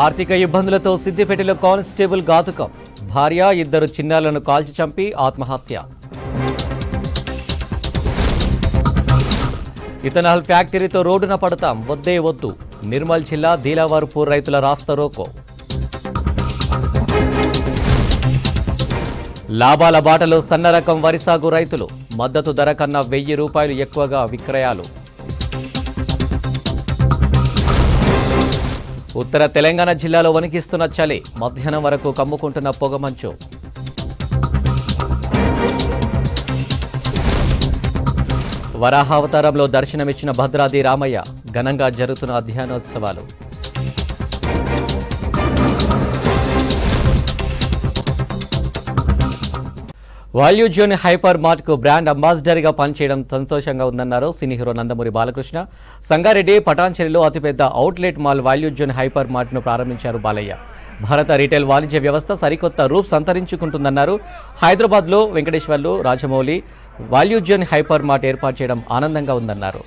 ఆర్థిక ఇబ్బందులతో సిద్దిపేటలో కానిస్టేబుల్ ఘాతుకం. భార్య, ఇద్దరు చిన్నారులను కాల్చి చంపి ఆత్మహత్య. ఇథనాల్ ఫ్యాక్టరీతో రోడ్డున పడతాం, వద్దే వద్దు. నిర్మల్ జిల్లా దీలావర్పూర్ రైతుల రాస్తారోకో. లాభాల బాటలో సన్న రకం వరి సాగు రైతులు. మద్దతు ధర కన్నా ₹1000 ఎక్కువగా విక్రయాలు. ఉత్తర తెలంగాణ జిల్లాలో వణికిస్తున్న చలి. మధ్యాహ్నం వరకు కమ్ముకుంటున్న పొగమంచు. వరాహావతారంలో దర్శనమిచ్చిన భద్రాద్రి రామయ్య. ఘనంగా జరుగుతున్న అధ్యయనోత్సవాలు. వాల్యూ జోన్ హైపర్ మార్ట్కు బ్రాండ్ అంబాసిడర్గా పనిచేయడం సంతోషంగా ఉందన్నారు సినీ హీరో నందమూరి బాలకృష్ణ. సంగారెడ్డి పటాన్చెరులో అతిపెద్ద outlet mall value zone hyper మార్ట్ను ప్రారంభించారు బాలయ్య. భారత రీటైల్ వాణిజ్య వ్యవస్థ సరికొత్త రూప్ సంతరించుకుంటుందన్నారు. హైదరాబాద్లో Venkateswarlu, Rajamouli value zone hyper mart ఏర్పాటు చేయడం ఆనందంగా ఉందన్నారు.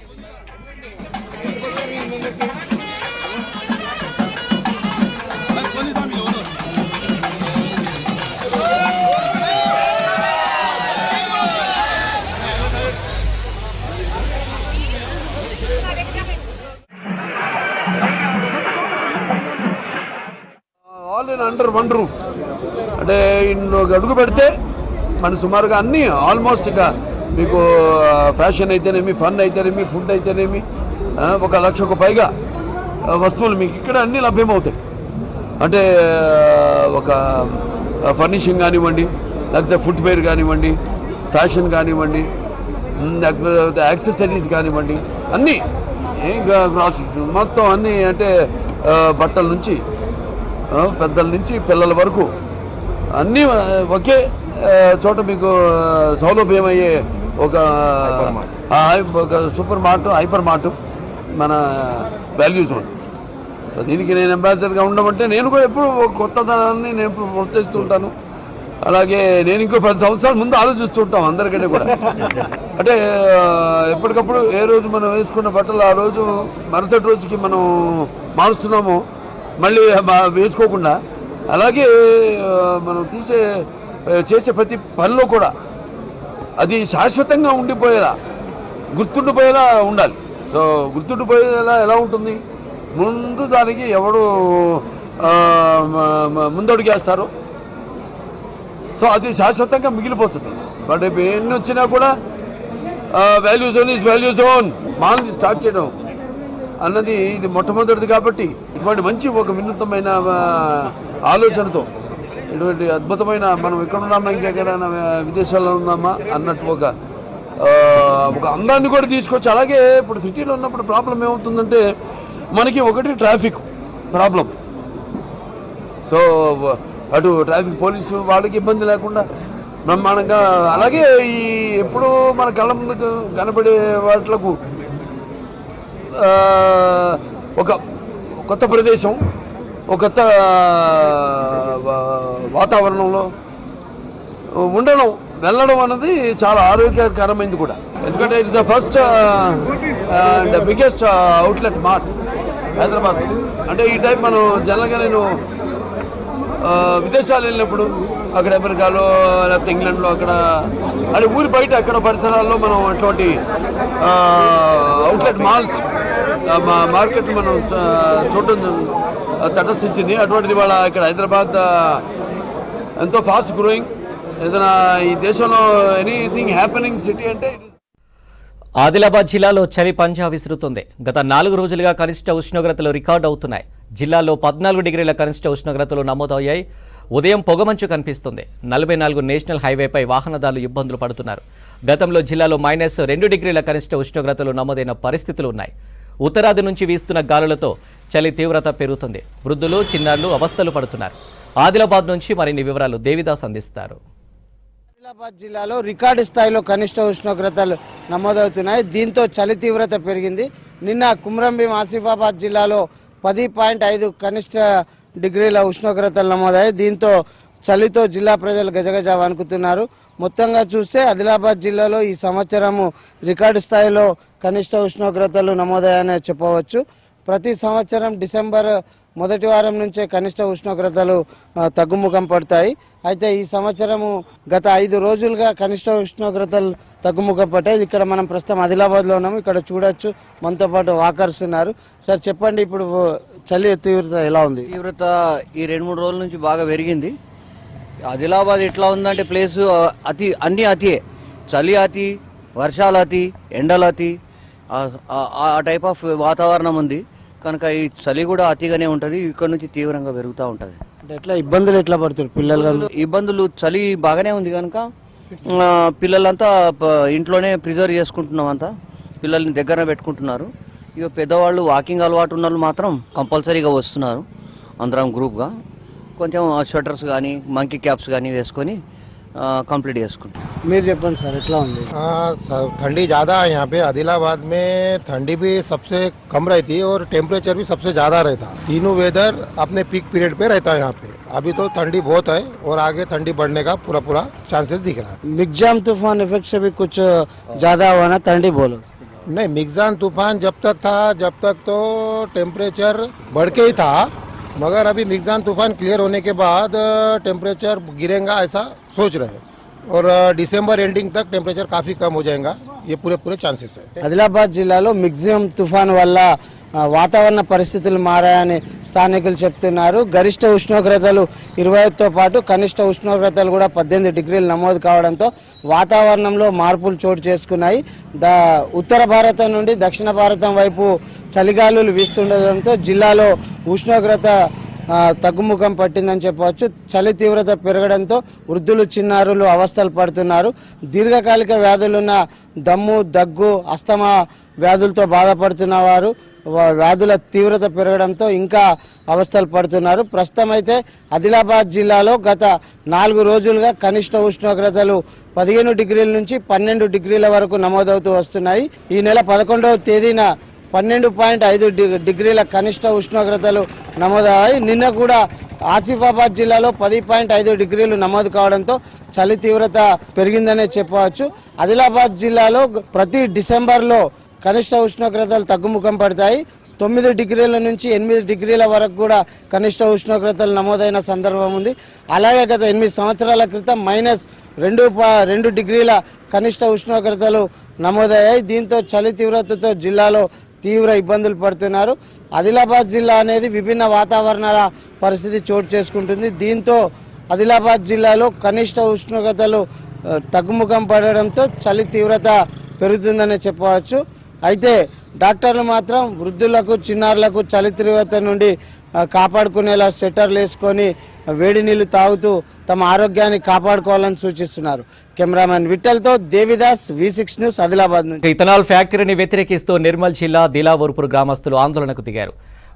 All in under one roof అంటే అడుగు పెడితే మన సుమారుగా అన్నీ ఆల్మోస్ట్ ఇక మీకు ఫ్యాషన్ అయితేనేమి, ఫన్ అయితేనేమి, ఫుడ్ అయితేనేమి 1,00,000కు పైగా వస్తువులు మీకు ఇక్కడ అన్నీ లభ్యమవుతాయి. అంటే ఒక ఫర్నిషింగ్ కానివ్వండి, లేకపోతే ఫుట్వేర్ కానివ్వండి, ఫ్యాషన్ కానివ్వండి, లేకపోతే యాక్సెసరీస్ కానివ్వండి, అన్నీ గ్రాసరీస్ మొత్తం అన్నీ, అంటే బట్టల నుంచి పెద్దల నుంచి పిల్లల వరకు అన్నీ ఒకే చోట మీకు సౌలభ్యం అయ్యే ఒక సూపర్ మార్ట్, హైపర్ మార్ట్ మన వాల్యూ జోన్. సో దీనికి నేను అంబాసిడర్గా ఉండమంటే నేను కూడా ఎప్పుడు కొత్తదనాన్ని నేను ప్రోత్సహిస్తూ ఉంటాను. అలాగే నేను ఇంకో 10 సంవత్సరాల ముందు ఆలోచిస్తూ ఉంటాం అందరికంటే కూడా. అంటే ఎప్పటికప్పుడు ఏ రోజు మనం వేసుకున్న బట్టలు ఆ రోజు మరుసటి రోజుకి మనం మారుస్తున్నామో మళ్ళీ వేసుకోకుండా, అలాగే మనం చేసే ప్రతి పనిలో కూడా అది శాశ్వతంగా ఉండిపోయేలా, గుర్తుండిపోయేలా ఉండాలి. సో గుర్తుండిపోయేలా ఎలా ఉంటుంది? ముందు దానికి ఎవడు ముందడుగేస్తారో సో అది శాశ్వతంగా మిగిలిపోతుంది. బట్ ఎన్ని వచ్చినా కూడా value zone is value zone. Mall start చేయడం అన్నది ఇది మొట్టమొదటిది కాబట్టి ఇటువంటి మంచి ఒక వినూత్నమైన ఆలోచనతో, ఇటువంటి అద్భుతమైన, మనం ఎక్కడ ఉన్నామా, ఇంకెక్కడైనా విదేశాల్లో ఉన్నామా అన్నట్టు ఒక అందాన్ని కూడా తీసుకొచ్చి, అలాగే ఇప్పుడు సిటీలో ఉన్నప్పుడు ప్రాబ్లం ఏమవుతుందంటే మనకి ఒకటి ట్రాఫిక్ ప్రాబ్లం. సో అటు ట్రాఫిక్ పోలీసు వాళ్ళకి ఇబ్బంది లేకుండా బ్రహ్మాండంగా, అలాగే ఈ ఎప్పుడు మన కళ్ళ ముందుకు కనపడే వాటిలకు ఒక కొత్త ప్రదేశం, ఒక కొత్త వాతావరణంలో ఉండడం, వెళ్ళడం అన్నది చాలా ఆరోగ్యకరమైనది కూడా. ఎందుకంటే it's the first and biggest outlet mart Hyderabad. అంటే ఈ టైప్ మనం జనరల్గా నేను విదేశాలు వెళ్ళినప్పుడు అక్కడ అమెరికాలో లేకపోతే ఇంగ్లాండ్లో అక్కడ అంటే ఊరి బయట అక్కడ పరిసరాల్లో మనం అటువంటి అవుట్లెట్ మాల్స్ మార్కెట్లు మనం చూడటం తటస్థించింది. అటువంటిది వాళ్ళ ఇక్కడ హైదరాబాద్ ఎంతో ఫాస్ట్ గ్రోయింగ్. ఏదైనా ఈ దేశంలో ఎనీథింగ్ హ్యాపెనింగ్ సిటీ అంటే ఆదిలాబాద్ జిల్లాలో చలి పంజా విసురుతుంది. గత 4 రోజులుగా కనిష్ట ఉష్ణోగ్రతలు రికార్డు అవుతున్నాయి. జిల్లాలో 14 డిగ్రీల కనిష్ట ఉష్ణోగ్రతలు నమోదయ్యాయి. ఉదయం పొగమంచు కనిపిస్తుంది. 44 నేషనల్ హైవేపై వాహనదారులు ఇబ్బందులు పడుతున్నారు. గతంలో జిల్లాలో -2 డిగ్రీల కనిష్ట ఉష్ణోగ్రతలు నమోదైన పరిస్థితులు ఉన్నాయి. ఉత్తరాది నుంచి వీస్తున్న గాలులతో చలి తీవ్రత పెరుగుతుంది. వృద్ధులు, చిన్నారులు అవస్థలు పడుతున్నారు. ఆదిలాబాద్ నుంచి మరిన్ని వివరాలు దేవిదాస్ అందిస్తారు. ఆదిలాబాద్ జిల్లాలో రికార్డు స్థాయిలో కనిష్ట ఉష్ణోగ్రతలు నమోదవుతున్నాయి. దీంతో చలి తీవ్రత పెరిగింది. నిన్న కుమ్రంభీం ఆసిఫాబాద్ జిల్లాలో 10.5 కనిష్ట డిగ్రీల ఉష్ణోగ్రతలు నమోదయ్యాయి. దీంతో చలితో జిల్లా ప్రజలు గజగజ వణుకుతున్నారు. మొత్తంగా చూస్తే ఆదిలాబాద్ జిల్లాలో ఈ సంవత్సరము రికార్డు స్థాయిలో కనిష్ట ఉష్ణోగ్రతలు నమోదయ్యాయని చెప్పవచ్చు. ప్రతి సంవత్సరం డిసెంబర్ మొదటి వారం నుంచే కనిష్ట ఉష్ణోగ్రతలు తగ్గుముఖం పడతాయి. అయితే ఈ సంవత్సరము గత 5 రోజులుగా కనిష్ట ఉష్ణోగ్రతలు తగ్గుముఖం పట్టాయి. ఇక్కడ మనం ప్రస్తుతం ఆదిలాబాద్లో ఉన్నాము. ఇక్కడ చూడొచ్చు, మనతో పాటు వాకర్స్ ఉన్నారు. సార్ చెప్పండి, ఇప్పుడు చలి తీవ్రత ఎలా ఉంది? తీవ్రత ఈ 2-3 రోజుల నుంచి బాగా పెరిగింది. ఆదిలాబాద్ ఎట్లా ఉందంటే ప్లేసు అన్నీ అతియే, చలి అతి, వర్షాలు అతి, ఎండలు అతి, ఆ టైప్ ఆఫ్ వాతావరణం ఉంది కనుక ఈ చలి కూడా అతిగానే ఉంటుంది. ఇక్కడ నుంచి తీవ్రంగా పెరుగుతూ ఉంటుంది. అంటే ఎట్లా ఇబ్బందులు ఎట్లా పడుతారు పిల్లలు? ఇబ్బందులు చలి బాగానే ఉంది కనుక పిల్లలంతా ఇంట్లోనే ప్రిజర్వ్ చేసుకుంటున్నాం, అంతా పిల్లల్ని దగ్గర పెట్టుకుంటున్నారు. ఇక పెద్దవాళ్ళు వాకింగ్ అలవాటు ఉన్న వాళ్ళు మాత్రం కంపల్సరీగా వస్తున్నారు. అందరం గ్రూప్గా కొంచెం స్వెటర్స్ కానీ మంకీ క్యాప్స్ కానీ వేసుకొని కంప్లీట్ చేసుకుంటాం. మీరు చెప్పండి సార్, ఎట్లా ఉంది? ठंडी ज़्यादा है यहाँ पे। आदिलाबाद में ठंडी भी सबसे कम रहती है और टेम्परेचर भी सबसे ज़्यादा रहता है। तीनों वेदर अपने पीक पीरियड पे रहता है यहाँ पे। अभी तो ठंडी बहुत है और आगे ठंडी बढ़ने का पूरा चांसेस दिख रहा है। मिगजाम तूफान इफेक्ट से भी कुछ ज्यादा हुआ ना, ठंडी बोलो? नहीं, मिगजान तूफान जब तक तो टेम्परेचर बढ़ के ही था, मगर अभी मिगजान तूफान क्लियर होने के बाद टेम्परेचर गिरेगा ऐसा सोच रहे हैं और दिसंबर एंडिंग तक टेम्परेचर काफ़ी कम हो जाएगा, ये पूरे चांसेस है। ఆదిలాబాద్ జిల్లాలో మిగ్జియం తుఫాన్ వల్ల వాతావరణ పరిస్థితులు మారాయని స్థానికులు చెప్తున్నారు. గరిష్ట ఉష్ణోగ్రతలు 25తో పాటు కనిష్ట ఉష్ణోగ్రతలు కూడా 18 డిగ్రీలు నమోదు కావడంతో వాతావరణంలో మార్పులు చోటు చేసుకున్నాయి. ఉత్తర భారతం నుండి దక్షిణ భారతం వైపు చలిగాలులు వీస్తుండడంతో జిల్లాలో ఉష్ణోగ్రత తగ్గుముఖం పట్టిందని చెప్పవచ్చు. చలి తీవ్రత పెరగడంతో వృద్ధులు, చిన్నారులు అవస్థలు పడుతున్నారు. దీర్ఘకాలిక వ్యాధులున్న దమ్ము, దగ్గు, అస్తమా వ్యాధులతో బాధపడుతున్న వారు వ్యాధుల తీవ్రత పెరగడంతో ఇంకా అవస్థలు పడుతున్నారు. ప్రస్తుతం అయితే ఆదిలాబాద్ జిల్లాలో గత 4 రోజులుగా కనిష్ట ఉష్ణోగ్రతలు 15 డిగ్రీల నుంచి 12 డిగ్రీల వరకు నమోదవుతూ వస్తున్నాయి. ఈ నెల 11వ తేదీన 12.5 డిగ్రీల కనిష్ట ఉష్ణోగ్రతలు నమోదయ్యాయి. నిన్న కూడా ఆసిఫాబాద్ జిల్లాలో 10.5 డిగ్రీలు నమోదు కావడంతో చలి తీవ్రత పెరిగిందనే చెప్పవచ్చు. ఆదిలాబాద్ జిల్లాలో ప్రతి డిసెంబర్లో కనిష్ట ఉష్ణోగ్రతలు తగ్గుముఖం పడతాయి. 9 డిగ్రీల నుంచి 8 డిగ్రీల వరకు కూడా కనిష్ట ఉష్ణోగ్రతలు నమోదైన సందర్భం ఉంది. అలాగే గత 8 సంవత్సరాల క్రితం -2 డిగ్రీల కనిష్ట ఉష్ణోగ్రతలు నమోదయ్యాయి. దీంతో చలి తీవ్రతతో జిల్లాలో తీవ్ర ఇబ్బందులు పడుతున్నారు. ఆదిలాబాద్ జిల్లా అనేది విభిన్న వాతావరణాల పరిస్థితి చోటు చేసుకుంటుంది. దీంతో ఆదిలాబాద్ జిల్లాలో కనిష్ట ఉష్ణోగ్రతలు తగ్గుముఖం పడడంతో చలి తీవ్రత పెరుగుతుందనే చెప్పవచ్చు. అయితే డాక్టర్లు మాత్రం వృద్ధులకు, చిన్నారులకు చలి తీవ్రత నుండి కాపాడుకునేలా స్వెటర్లు వేసుకొని వేడి నీళ్లు తాగుతూ తమ ఆరోగ్యాన్ని కాపాడుకోవాలని సూచిస్తున్నారు. కెమెరామెన్ విఠల్తో దేవిదాస్, V6 న్యూస్, ఆదిలాబాద్ నుంచి. ఇథనాల్ ఫ్యాక్టరీని వ్యతిరేకిస్తూ నిర్మల్ జిల్లా దిలావర్పూర్ గ్రామస్తులు ఆందోళనకు దిగారు.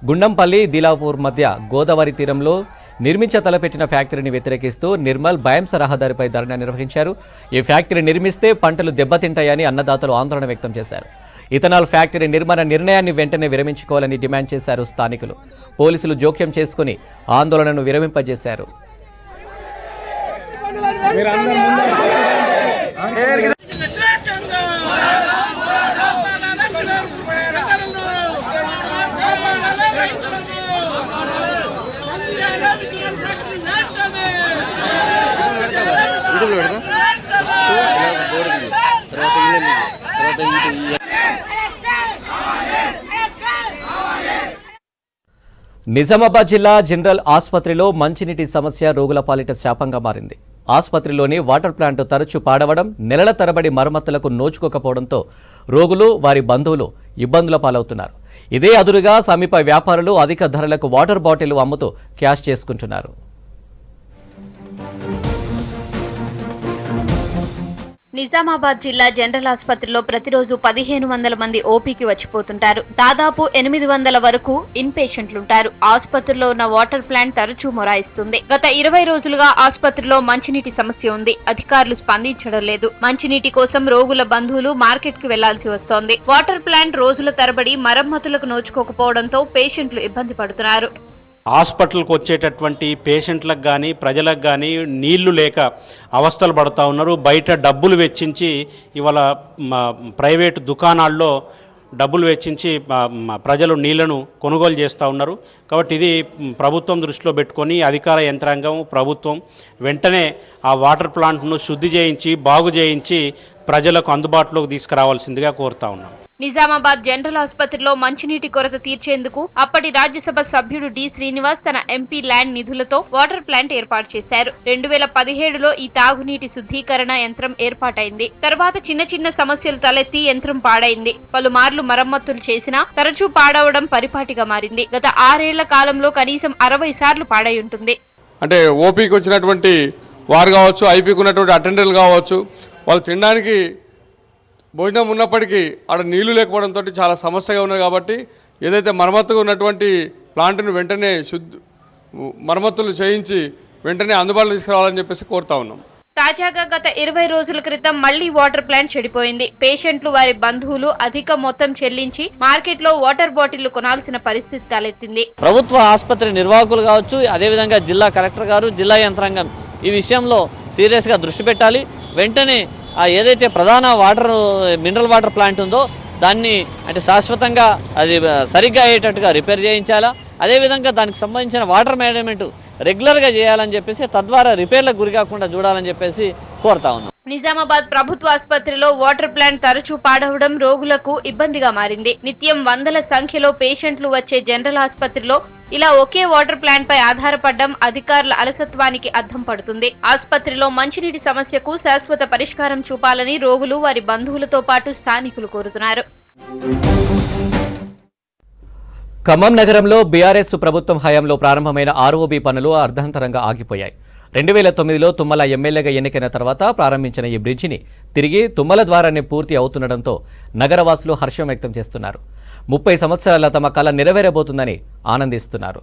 గుండంపల్లి, దిలాపూర్ మధ్య గోదావరి తీరంలో నిర్మించ తలపెట్టిన ఫ్యాక్టరీని వ్యతిరేకిస్తూ నిర్మల్ బయంస రహదారిపై ధర్నా నిర్వహించారు. ఈ ఫ్యాక్టరీ నిర్మిస్తే పంటలు దెబ్బతింటాయని అన్నదాతలు ఆందోళన వ్యక్తం చేశారు. ఇథనాల్ ఫ్యాక్టరీ నిర్మాణ నిర్ణయాన్ని వెంటనే విరమించుకోవాలని డిమాండ్ చేశారు స్థానికులు. పోలీసులు జోక్యం చేసుకుని ఆందోళనను విరమింపజేశారు. నిజామాబాద్ జిల్లా జనరల్ ఆసుపత్రిలో మంచినీటి సమస్య రోగుల పాలిట శాపంగా మారింది. ఆసుపత్రిలోని వాటర్ ప్లాంట్ తరచూ పాడవడం, నెలల తరబడి మరమ్మతులకు నోచుకోకపోవడంతో రోగులు, వారి బంధువులు ఇబ్బందుల పాలవుతున్నారు. ఇదే అదురుగా సమీప వ్యాపారులు అధిక ధరలకు వాటర్ బాటిల్ అమ్ముతూ క్యాష్ చేసుకుంటున్నారు. నిజామాబాద్ జిల్లా జనరల్ ఆసుపత్రిలో ప్రతిరోజు 1500 మంది ఓపీకి వచ్చిపోతుంటారు. దాదాపు 800 వరకు ఇన్ పేషెంట్లుంటారు. ఆసుపత్రిలో ఉన్న వాటర్ ప్లాంట్ తరచూ మొరాయిస్తుంది. గత 20 రోజులుగా ఆసుపత్రిలో మంచినీటి సమస్య ఉంది. అధికారులు స్పందించడం లేదు. మంచినీటి కోసం రోగుల బంధువులు మార్కెట్ కి వెళ్లాల్సి వస్తోంది. వాటర్ ప్లాంట్ రోజుల తరబడి మరమ్మతులకు నోచుకోకపోవడంతో పేషెంట్లు ఇబ్బంది పడుతున్నారు. హాస్పిటల్కి వచ్చేటటువంటి పేషెంట్లకు కానీ ప్రజలకు కానీ నీళ్లు లేక అవస్థలు పడుతూ ఉన్నారు. బయట డబ్బులు వెచ్చించి ఇవాళ ప్రైవేటు దుకాణాల్లో డబ్బులు వెచ్చించి ప్రజలు నీళ్లను కొనుగోలు చేస్తూ ఉన్నారు. కాబట్టి ఇది ప్రభుత్వం దృష్టిలో పెట్టుకొని అధికార యంత్రాంగం ప్రభుత్వం వెంటనే ఆ వాటర్ ప్లాంట్ను శుద్ధి చేయించి బాగు చేయించి ప్రజలకు అందుబాటులోకి తీసుకురావాల్సిందిగా కోరుతా ఉన్నాం. నిజామాబాద్ జనరల్ ఆసుపత్రిలో మంచినీటి కొరత తీర్చేందుకు అప్పటి రాజ్యసభ సభ్యుడు డి శ్రీనివాస్ తన ఎంపీ ల్యాండ్ నిధులతో వాటర్ ప్లాంట్ ఏర్పాటు చేశారు. 2017లో ఈ తాగునీటి శుద్ధీకరణ యంత్రం ఏర్పాటైంది. తర్వాత చిన్న చిన్న సమస్యలు తలెత్తి యంత్రం పాడైంది. పలుమార్లు మరమ్మతులు చేసినా తరచూ పాడవడం పరిపాటిగా మారింది. గత 6 ఏళ్ల కాలంలో కనీసం 60 సార్లు పాడై ఉంటుంది. అంటే ఓపీకి వచ్చినటువంటి వారు కావచ్చు, ఐపీకి ఉన్నటువంటి అటెండర్లు కావచ్చు, వాళ్ళు తినడానికి భోజనం ఉన్నప్పటికీ అక్కడ నీళ్లు లేకపోవడంతో చాలా సమస్యగా ఉన్నది. కాబట్టి ఏదైతే మరమ్మతుగా ఉన్నటువంటి ప్లాంట్ను వెంటనే మరమ్మతులు చేయించి వెంటనే అందుబాటులో తీసుకురావాలని చెప్పేసి కోరుతా ఉన్నాం. తాజాగా గత 20 రోజుల క్రితం మళ్లీ వాటర్ ప్లాంట్ చెడిపోయింది. పేషెంట్లు వారి బంధువులు అధిక మొత్తం చెల్లించి మార్కెట్లో వాటర్ బాటిళ్లు కొనాల్సిన పరిస్థితి తలెత్తింది. ప్రభుత్వ ఆసుపత్రి నిర్వాహకులు కావచ్చు, అదేవిధంగా జిల్లా కలెక్టర్ గారు, జిల్లా యంత్రాంగం ఈ విషయంలో సీరియస్గా దృష్టి పెట్టాలి. వెంటనే ఏదైతే ప్రధాన మినరల్ వాటర్ ప్లాంట్ ఉందో దాన్ని అంటే శాశ్వతంగా అది సరిగ్గా అయ్యేటట్టుగా రిపేర్ చేయించాలా. అదేవిధంగా దానికి సంబంధించిన వాటర్ మేనేజ్మెంట్ రెగ్యులర్గా చేయాలని చెప్పేసి తద్వారా రిపేర్లకు గురి కాకుండా చూడాలని చెప్పేసి కోరుతా ఉన్నాం. నిజామాబాద్ ప్రభుత్వ ఆసుపత్రిలో వాటర్ ప్లాంట్ తరచూ పాడవడం రోగులకు ఇబ్బందిగా మారింది. నిత్యం వందల సంఖ్యలో పేషెంట్లు వచ్చే జనరల్ ఆసుపత్రిలో ఇలా ఒకే వాటర్ ప్లాంట్ పై ఆధారపడడం అధికారుల అలసత్వానికి అద్దం పడుతుంది. ఆసుపత్రిలో మంచినీటి సమస్యకు శాశ్వత పరిష్కారం చూపాలని రోగులు, వారి బంధువులతో పాటు స్థానికులు కోరుతున్నారు. ఖమ్మం నగరంలో బీఆర్ఎస్ ప్రభుత్వం హయాంలో ప్రారంభమైన ఆర్ఓబీ పనులు అర్ధాంతరంగా ఆగిపోయాయి. 2009లో తుమ్మల ఎమ్మెల్యేగా ఎన్నికైన తర్వాత ప్రారంభించిన ఈ బ్రిడ్జిని తిరిగి తుమ్మల ద్వారానే పూర్తి అవుతుండటంతో నగరవాసులు హర్షం వ్యక్తం చేస్తున్నారు. 30 సంవత్సరాల తమ కల నెరవేరబోతుందని ఆనందిస్తున్నారు.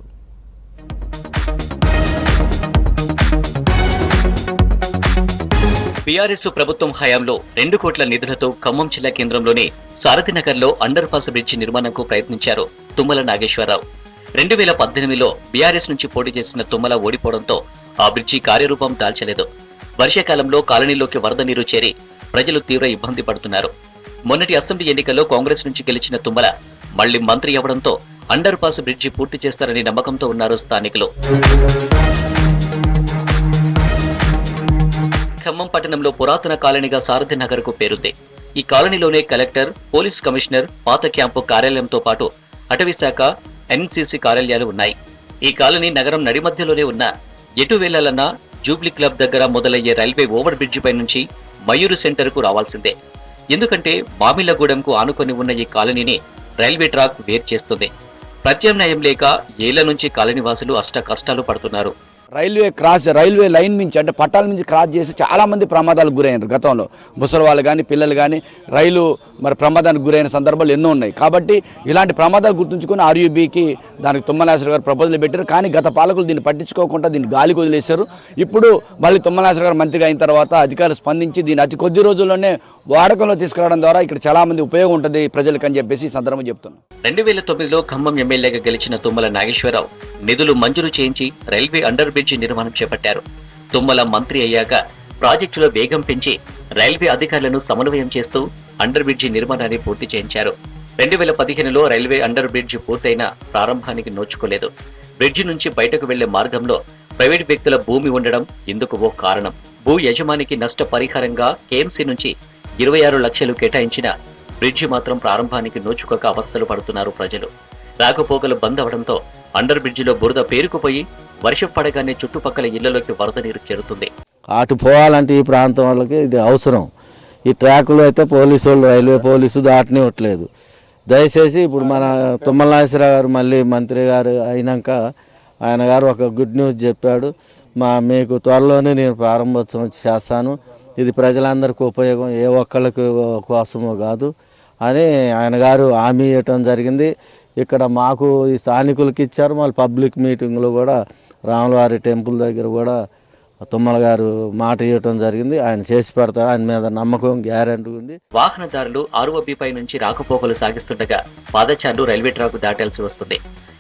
బీఆర్ఎస్ ప్రభుత్వం హయాంలో 2 కోట్ల నిధులతో ఖమ్మం జిల్లా కేంద్రంలోని సారథినగర్లో అండర్ పాస్ బ్రిడ్జి నిర్మాణంకు ప్రయత్నించారు తుమ్మల నాగేశ్వరరావు. 2018లో బీఆర్ఎస్ నుంచి పోటీ చేసిన తుమ్మల ఓడిపోవడంతో ఆ బ్రిడ్జి కార్యరూపం దాల్చలేదు. వర్షాకాలంలో కాలనీలోకి వరద నీరు చేరి ప్రజలు తీవ్ర ఇబ్బంది పడుతున్నారు. మొన్నటి అసెంబ్లీ ఎన్నికల్లో కాంగ్రెస్ నుంచి గెలిచిన తుమ్మల మళ్లీ మంత్రి అవడంతో అండర్ పాస్ బ్రిడ్జి పూర్తి చేస్తారని నమ్మకంతో ఉన్నారు స్థానికులు. ఖమ్మం పట్టణంలో పురాతన కాలనీగా సారథి నగర్ కు పేరుంది. ఈ కాలనీలోనే కలెక్టర్, పోలీస్ కమిషనర్, పాత క్యాంపు కార్యాలయంతో పాటు అటవీ శాఖ, ఎన్సీసీ కార్యాలయాలు ఉన్నాయి. ఈ కాలనీ నగరం నడిమధ్యలోనే ఉన్న ఎటు వెళ్లాలన్నా జూబ్లీ క్లబ్ దగ్గర మొదలయ్యే రైల్వే ఓవర్ బ్రిడ్జి పై నుంచి మయూరు సెంటర్ కు రావాల్సిందే. ఎందుకంటే మామిళ్లగూడెంకు ఆనుకొని ఉన్న ఈ కాలనీని రైల్వే ట్రాక్ వేరు చేస్తుంది. ప్రత్యామ్నాయం లేక ఏళ్ల నుంచి కాలనీవాసులు అష్ట కష్టాలు పడుతున్నారు. రైల్వే లైన్ నుంచి అంటే పట్టాల నుంచి క్రాస్ చేసి చాలా మంది ప్రమాదాలకు గురైనారు. గతంలో ముసలి వాళ్ళు కానీ పిల్లలు కానీ రైలు ప్రమాదానికి గురైన సందర్భాలు ఎన్నో ఉన్నాయి. కాబట్టి ఇలాంటి ప్రమాదాలు గుర్తుంచుకొని ఆర్యూబీకి దానికి తుమ్మలనాగేశ్వర గారు ప్రపోజల్ పెట్టారు. కానీ గత పాలకులు దీన్ని పట్టించుకోకుండా దీన్ని గాలికి వదిలేశారు. ఇప్పుడు మళ్ళీ తుమ్మలనాగేశ్వర గారు మంత్రిగా అయిన తర్వాత అధికారులు స్పందించి దీన్ని అతి కొద్ది రోజుల్లోనే వాడకంలో తీసుకురావడం ద్వారా ఇక్కడ చాలా మంది ఉపయోగం ఉంటుంది ప్రజలకు అని చెప్పేసి ఈ సందర్భంగా చెప్తున్నాం. 2009లో ఖమ్మం ఎమ్మెల్యేగా గెలిచిన తుమ్మల నాగేశ్వరరావు నిధులు మంజూరు చేయించి రైల్వే అండర్ బ్రిడ్జి నిర్మాణం చేపట్టారు. తుమ్మల మంత్రి అయ్యాక ప్రాజెక్టులో వేగం పెంచి రైల్వే అధికారులను సమన్వయం చేస్తూ అండర్ బ్రిడ్జి నిర్మాణాన్ని పూర్తి చేయించారు. 2015లో రైల్వే అండర్ బ్రిడ్జి పూర్తయినా ప్రారంభానికి నోచుకోలేదు. బ్రిడ్జి నుంచి బయటకు వెళ్లే మార్గంలో ప్రైవేట్ వ్యక్తుల భూమి ఉండడం ఇందుకు ఓ కారణం. భూ యజమానికి నష్ట పరిహారంగా కేఎంసీ నుంచి 26 లక్షలు కేటాయించిన బ్రిడ్జి మాత్రం ప్రారంభానికి నోచుకోక అవస్థలు పడుతున్నారు ప్రజలు. రాకపోకలు బంద్ అవడంతో అండర్ బ్రిడ్జిలో బురద పేరుకుపోయి వర్షం పడగానే చుట్టుపక్కల ఇళ్లలోకి వరద నీరు చేరుతుంది. అటు పోవాలంటే ఈ ప్రాంతం వాళ్ళకి ఇది అవసరం. ఈ ట్రాకులు అయితే పోలీసు వాళ్ళు, రైల్వే పోలీసు దాటనివ్వట్లేదు. దయచేసి ఇప్పుడు మన తుమ్మల నాగేశ్వరరావు గారు మళ్ళీ మంత్రి గారు అయినాక ఆయన గారు ఒక గుడ్ న్యూస్ చెప్పాడు. మీకు త్వరలోనే నేను ప్రారంభోత్సవం చేస్తాను, ఇది ప్రజలందరికీ ఉపయోగం, ఏ ఒక్కళ్ళకి కోసమో కాదు అని ఆయన గారు హామీ ఇవ్వటం జరిగింది. ఇక్కడ మాకు ఈ స్థానికులకి ఇచ్చారు. మళ్ళీ పబ్లిక్ మీటింగ్లో కూడా రాములవారి టెంపుల్ దగ్గర కూడా తుమ్మల గారు మాట ఇవ్వటం జరిగింది. ఆయన చేసి పెడతాడు, ఆయన మీద నమ్మకం గ్యారెంటీ ఉంది. వాహనదారులు ఆర్ఓబీ పై నుంచి రాకపోకలు సాగిస్తుండగా పాదచారులు రైల్వే ట్రాక్ దాటాల్సి వస్తుంది.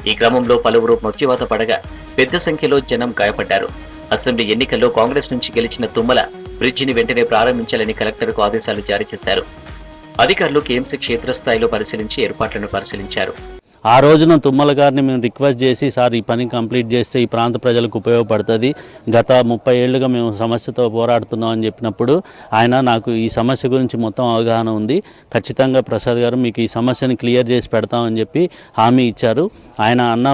ఈ క్రమంలో పలువురు మృత్యువాత పడగా పెద్ద సంఖ్యలో జనం గాయపడ్డారు. అసెంబ్లీ ఎన్నికల్లో కాంగ్రెస్ నుంచి గెలిచిన తుమ్మల బ్రిడ్జిని వెంటనే ప్రారంభించాలని కలెక్టర్కు ఆదేశాలు జారీ చేశారు. అధికారులు కేఎంసీ క్షేత్రస్థాయిలో పరిశీలించి ఏర్పాట్లను పరిశీలించారు. ఆ రోజున తుమ్మల గారిని మేము రిక్వెస్ట్ చేసి, సార్ ఈ పని కంప్లీట్ చేస్తే ఈ ప్రాంత ప్రజలకు ఉపయోగపడుతుంది, గత 30 ఏళ్లుగా మేము సమస్యతో పోరాడుతున్నాం అని చెప్పినప్పుడు ఆయన నాకు ఈ సమస్య గురించి మొత్తం అవగాహన ఉంది, ఖచ్చితంగా ప్రసాద్ గారు మీకు ఈ సమస్యని క్లియర్ చేసి పెడతామని చెప్పి హామీ ఇచ్చారు. ఆయన అన్న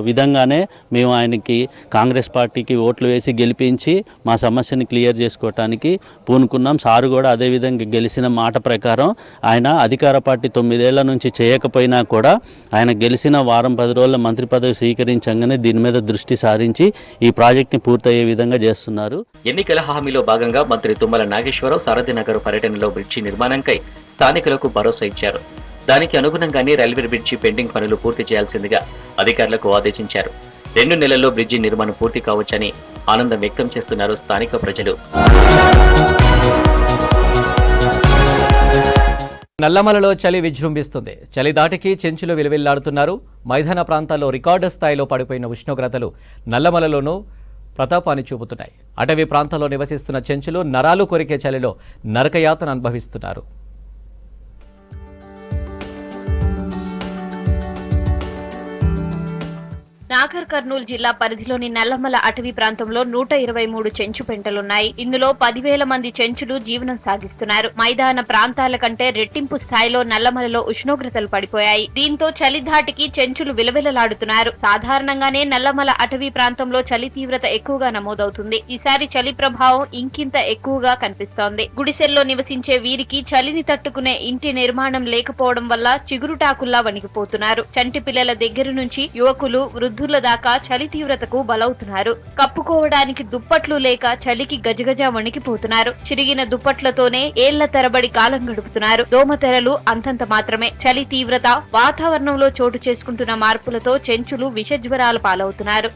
విధంగానే మేము ఆయనకి కాంగ్రెస్ పార్టీకి ఓట్లు వేసి గెలిపించి మా సమస్యని క్లియర్ చేసుకోవటానికి పూనుకున్నాం. సారు కూడా అదేవిధంగా గెలిచిన మాట ప్రకారం ఆయన అధికార పార్టీ 9 ఏళ్ల నుంచి చేయకపోయినా కూడా ఆయన గెలిచిన వారం 10 రోజుల మంత్రి పదవి స్వీకరించగానే దీని మీద దృష్టి సారించి ఈ ప్రాజెక్ట్ని పూర్తయ్యే విధంగా చేస్తున్నారు. ఎన్నికల హామీలో భాగంగా మంత్రి తుమ్మల నాగేశ్వరరావు సారథినగర్ పర్యటనలో బ్రిడ్జి నిర్మాణంకై స్థానికులకు భరోసా ఇచ్చారు. దానికి అనుగుణంగానే రైల్వే బ్రిడ్జి పెండింగ్ పనులు పూర్తి చేయాల్సిందిగా అధికారులకు ఆదేశించారు. 2 నెలల్లో బ్రిడ్జి నిర్మాణం పూర్తి కావచ్చని ఆనందం వ్యక్తం చేస్తున్నారు స్థానిక ప్రజలు. నల్లమలలో చలి విజృంభిస్తుంది. చలి దాటికి చెంచులు విలువిల్లాడుతున్నారు. మైదాన ప్రాంతాల్లో రికార్డు స్థాయిలో పడిపోయిన ఉష్ణోగ్రతలు నల్లమలలోనూ ప్రతాపాన్ని చూపుతున్నాయి. అటవీ ప్రాంతాల్లో నివసిస్తున్న చెంచులు నరాలు కొరికే చలిలో నరకయాతన అనుభవిస్తున్నారు. నాగర్ కర్నూలు జిల్లా పరిధిలోని నల్లమల అటవీ ప్రాంతంలో 123 చెంచు పెంటలున్నాయి. ఇందులో 10,000 మంది చెంచులు జీవనం సాగిస్తున్నారు. మైదాన ప్రాంతాల కంటే రెట్టింపు స్థాయిలో నల్లమలలో ఉష్ణోగ్రతలు పడిపోయాయి. దీంతో చలి ధాటికి చెంచులు విలవిలలాడుతున్నారు. సాధారణంగానే నల్లమల అటవీ ప్రాంతంలో చలి తీవ్రత ఎక్కువగా నమోదవుతుంది. ఈసారి చలి ప్రభావం ఇంకింత ఎక్కువగా కనిపిస్తోంది. గుడిసెల్లో నివసించే వీరికి చలిని తట్టుకునే ఇంటి నిర్మాణం లేకపోవడం వల్ల చిగురుటాకుల్లా వణికిపోతున్నారు. చంటి పిల్లల దగ్గర నుంచి యువకులు, వృద్ధుల దాకా చలి తీవ్రతకు బలవుతున్నారు. కప్పుకోవడానికి దుప్పట్లు లేక చలికి గజగజ వణికిపోతున్నారు. చిరిగిన దుప్పట్లతోనే ఏళ్ల తరబడి కాలం గడుపుతున్నారు. దోమతెరలు అంతంత మాత్రమే. చలి తీవ్రత, వాతావరణంలో చోటు చేసుకుంటున్న మార్పులతో చెంచులు విషజ్వరాల పాలవుతున్నారు.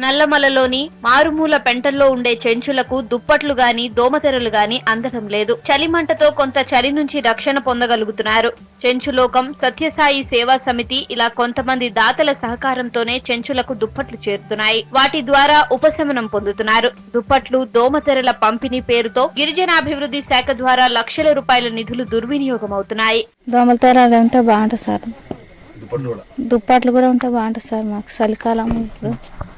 నల్లమలలోని మారుమూల పెంటల్లో ఉండే చెంచులకు దుప్పట్లు గాని, దోమతెరలు గాని అందడం లేదు. చలిమంటతో కొంత చలి నుంచి రక్షణ పొందగలుగుతున్నారు. చెంచులోకం, సత్యసాయి సేవా సమితి ఇలా కొంతమంది దాతల సహకారంతోనే చెంచులకు దుప్పట్లు చేరుతున్నాయి. వాటి ద్వారా ఉపశమనం పొందుతున్నారు. దుప్పట్లు, దోమతెరల పంపిణీ పేరుతో గిరిజనాభివృద్ధి శాఖ ద్వారా లక్షల రూపాయల నిధులు దుర్వినియోగం అవుతున్నాయి. దోమతెరలు ఉంటే బాగుంటుంది సార్, దుప్పట్లు కూడా ఉంటే బాగుంటుంది సార్. మాకు చలికాలం ఇప్పుడు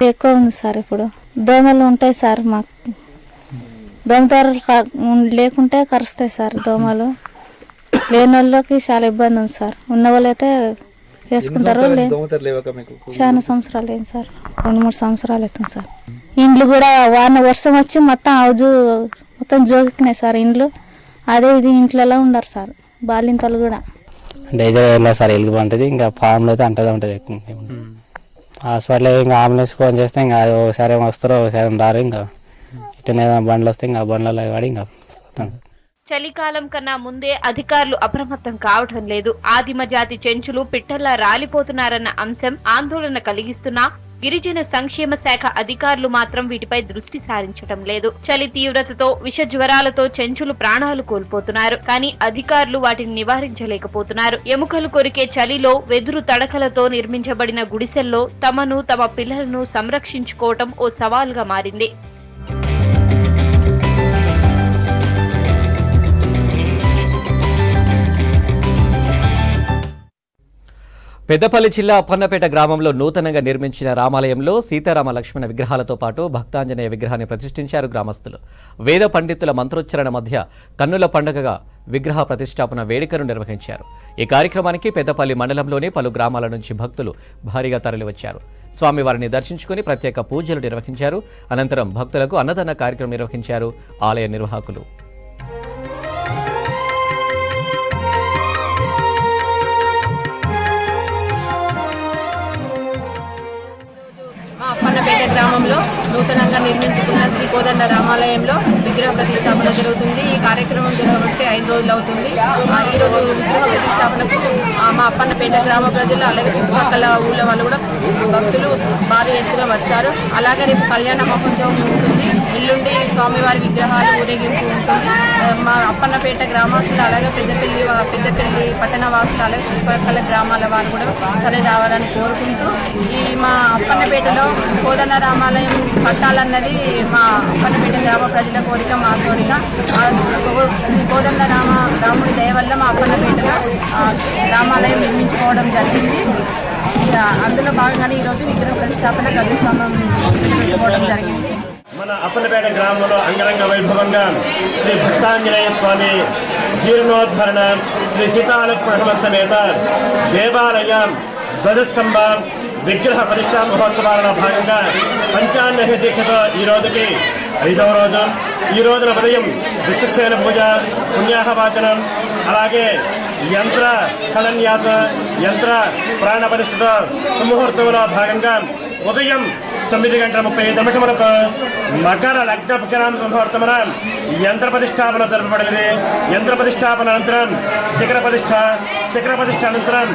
ఎక్కువ ఉంది సార్. ఇప్పుడు దోమలు ఉంటాయి సార్. మాకు దోమతెరలు లేకుంటే కరుస్తాయి సార్ దోమలు. లేని వాళ్ళకి చాలా ఇబ్బంది ఉంది సార్. ఉన్న వాళ్ళు అయితే వేసుకుంటారు. చాలా సంవత్సరాలు అయింది సార్, 2-3 సంవత్సరాలు అవుతుంది సార్. ఇండ్లు కూడా వర్షం వచ్చి మొత్తం జోగికినాయి సార్ ఇండ్లు. అదే ఇది ఇంట్లలో ఉండరు సార్ బాలింతలు కూడా. డేంజర్ వెళ్ళలేదు సార్, ఎలుగు ఉంటుంది. ఇంకా ఫామ్లో అయితే అంటదే ఉంటుంది. హాస్పిటల్ ఇంకా అంబులెన్స్ ఫోన్ చేస్తే ఇంకా ఒకసారి ఏమో వస్తారో ఒకసారి రారు. ఇంకా ఇటనే బండ్లు వస్తే ఇంకా బండ్లలో వాడి ఇంకా. చలికాలం కన్నా ముందే అధికారులు అప్రమత్తం కావటం లేదు. ఆదిమ జాతి చెంచులు పిట్టల్లా రాలిపోతున్నారన్న అంశం ఆందోళన కలిగిస్తున్నా గిరిజన సంక్షేమ శాఖ అధికారులు మాత్రం వీటిపై దృష్టి సారించడం లేదు. చలి తీవ్రతతో, విష జ్వరాలతో చెంచులు ప్రాణాలు కోల్పోతున్నారు. కానీ అధికారులు వాటిని నివారించలేకపోతున్నారు. ఎముకలు కొరికే చలిలో వెదురు తడకలతో నిర్మించబడిన గుడిసెల్లో తమను, తమ పిల్లలను సంరక్షించుకోవటం ఓ సవాలుగా మారింది. పెద్దపల్లి జిల్లా అప్పన్నపేట గ్రామంలో నూతనంగా నిర్మించిన రామాలయంలో సీతారామ లక్ష్మణ విగ్రహాలతో పాటు భక్తాంజనేయ విగ్రహాన్ని ప్రతిష్ఠించారు గ్రామస్తులు. వేద పండితుల మంత్రోచ్చరణ మధ్య కన్నుల పండుగగా విగ్రహ ప్రతిష్టాపన వేడుకను నిర్వహించారు. ఈ కార్యక్రమానికి పెద్దపల్లి మండలంలోని పలు గ్రామాల నుంచి భక్తులు భారీగా తరలివచ్చారు. స్వామివారిని దర్శించుకుని ప్రత్యేక పూజలు నిర్వహించారు. అనంతరం భక్తులకు అన్నదాన కార్యక్రమం నిర్వహించారు ఆలయ నిర్వాహకులు. అప్పన్నపేట గ్రామంలో నూతనంగా నిర్మించుకున్న శ్రీ కోదండ రామాలయంలో విగ్రహ ప్రతిష్టాపన జరుగుతుంది. ఈ కార్యక్రమం జరగబట్టి 5 రోజులు అవుతుంది. ఈ రోజు విగ్రహ ప్రతిష్టాపనకు మా అప్పన్నపేట గ్రామ ప్రజలు, అలాగే చుట్టుపక్కల ఊళ్ళ వాళ్ళు కూడా భక్తులు భారీ ఎత్తున వచ్చారు. అలాగే రేపు కళ్యాణ మహోత్సవం ఉంటుంది. ఎల్లుండి స్వామివారి విగ్రహాలు ఊరేగింపు ఉంటుంది. మా అప్పన్నపేట గ్రామస్తులు అలాగే పెద్దపల్లి పట్టణ వాసులు అలాగే చుట్టుపక్కల గ్రామాల వారు కూడా సరే రావాలని కోరుకుంటూ ఈ మా అప్పన్నపేటలో కోదండ రామాలయం కట్టాలన్నది మా అప్పన్నపేట గ్రామ ప్రజల కోరిక, మా కోరిక. శ్రీ కోదండ రాముడి దయ వల్ల మా అప్పన్నపేటలో రామాలయం నిర్మించుకోవడం జరిగింది. అందులో భాగంగానే ఈరోజు విగ్రహ ప్రతిష్టాపన గజస్తంభం పెట్టుకోవడం జరిగింది. మన అప్పన్నపేట గ్రామంలో అంగరంగ వైభవంగా శ్రీ భక్తాంజనేయ స్వామి జీర్ణోద్ధరణ శ్రీ సీతాలక్ష్మణ సమేత దేవాలయ ధ్వజస్తంభ విగ్రహ ప్రతిష్టా మహోత్సవాలలో భాగంగా పంచాన్నహ దీక్షతో ఈ రోజుకి 5వ రోజు. ఈ రోజున ఉదయం విశ్వక్సేన పూజ, పుణ్యాహవాచనం, అలాగే యంత్ర కళన్యాస, యంత్ర ప్రాణ ప్రతిష్ఠతో సుముహూర్తంలో భాగంగా ఉదయం 9:35 మకర లగ్న పుకరామ ముహూర్తమున యంత్ర ప్రతిష్టాపన జరపబడింది. యంత్ర ప్రతిష్టాపన అనంతరం శిఖర ప్రతిష్ట అనంతరం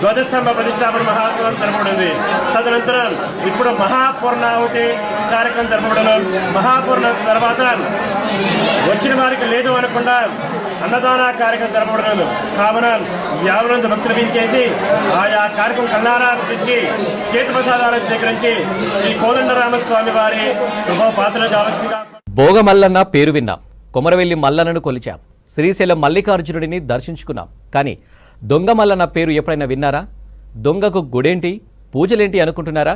ధ్వజస్తంభ ప్రతిష్టాపన మహోత్సవం జరపబడింది. తదనంతరం ఇప్పుడు మహాపూర్ణాహుతి కార్యక్రమం జరపబడను. మహాపూర్ణ తర్వాత వచ్చిన వారికి లేదు అనకుండా అన్నదాన కార్యక్రమం జరపబడను. కావున యావనంత భక్తులు వించేసి ఆయా కార్యక్రమం కల్లారా తెచ్చి చేతి ప్రసాదాలు స్వీకరించి శ్రీ కోదండరామస్వామి వారి ప్రభావ పాత్రలు కావాల్సిందిగా. భోగమల్లన్న పేరు విన్నాం, కొమరవెల్లి మల్లన్నను కొలిచాం, శ్రీశైలం మల్లికార్జునుడిని దర్శించుకున్నాం. కానీ దొంగ మల్లన్న పేరు ఎప్పుడైనా విన్నారా? దొంగకు గుడేంటి, పూజలేంటి అనుకుంటున్నారా?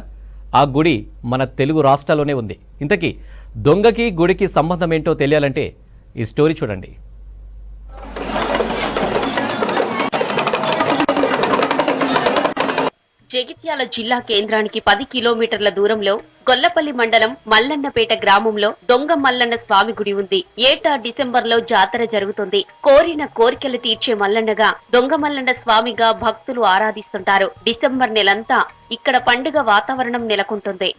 ఆ గుడి మన తెలుగు రాష్ట్రాల్లోనే ఉంది. ఇంతకీ దొంగకి గుడికి సంబంధం ఏంటో తెలియాలంటే ఈ స్టోరీ చూడండి. జగిత్యాల జిల్లా కేంద్రానికి 10 కిలోమీటర్ల దూరంలో గొల్లపల్లి మండలం మల్లన్నపేట గ్రామంలో దొంగ మల్లన్న స్వామి గుడి ఉంది. ఏటా డిసెంబర్లో జాతర జరుగుతుంది. కోరిన కోరికలు తీర్చే మల్లన్నగా దొంగ మల్లన్న స్వామిగా భక్తులు ఆరాధిస్తుంటారు. డిసెంబర్ నెలంతా ఇక్కడ పండుగ వాతావరణం నెలకొంటుంది.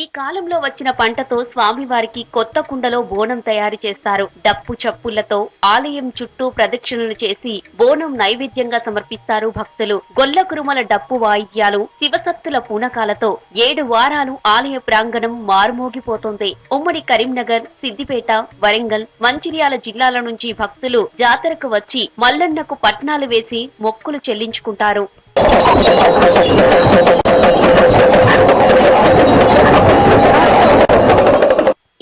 ఈ కాలంలో వచ్చిన పంటతో స్వామివారికి కొత్త కుండలో బోనం తయారు చేస్తారు. డప్పు చప్పులతో ఆలయం చుట్టూ ప్రదక్షిణలు చేసి బోనం నైవేద్యంగా సమర్పిస్తారు భక్తులు. గొల్ల కురుమల డప్పు వాయిద్యాలు, శివసత్తుల పూనకాలతో 7 వారాలు ఆలయ ప్రాంగణం మారుమోగిపోతుంది. ఉమ్మడి కరీంనగర్, సిద్దిపేట, వరంగల్, మంచిర్యాల జిల్లాల నుంచి భక్తులు జాతరకు వచ్చి మల్లన్నకు పట్నాలు వేసి మొక్కులు చెల్లించుకుంటారు.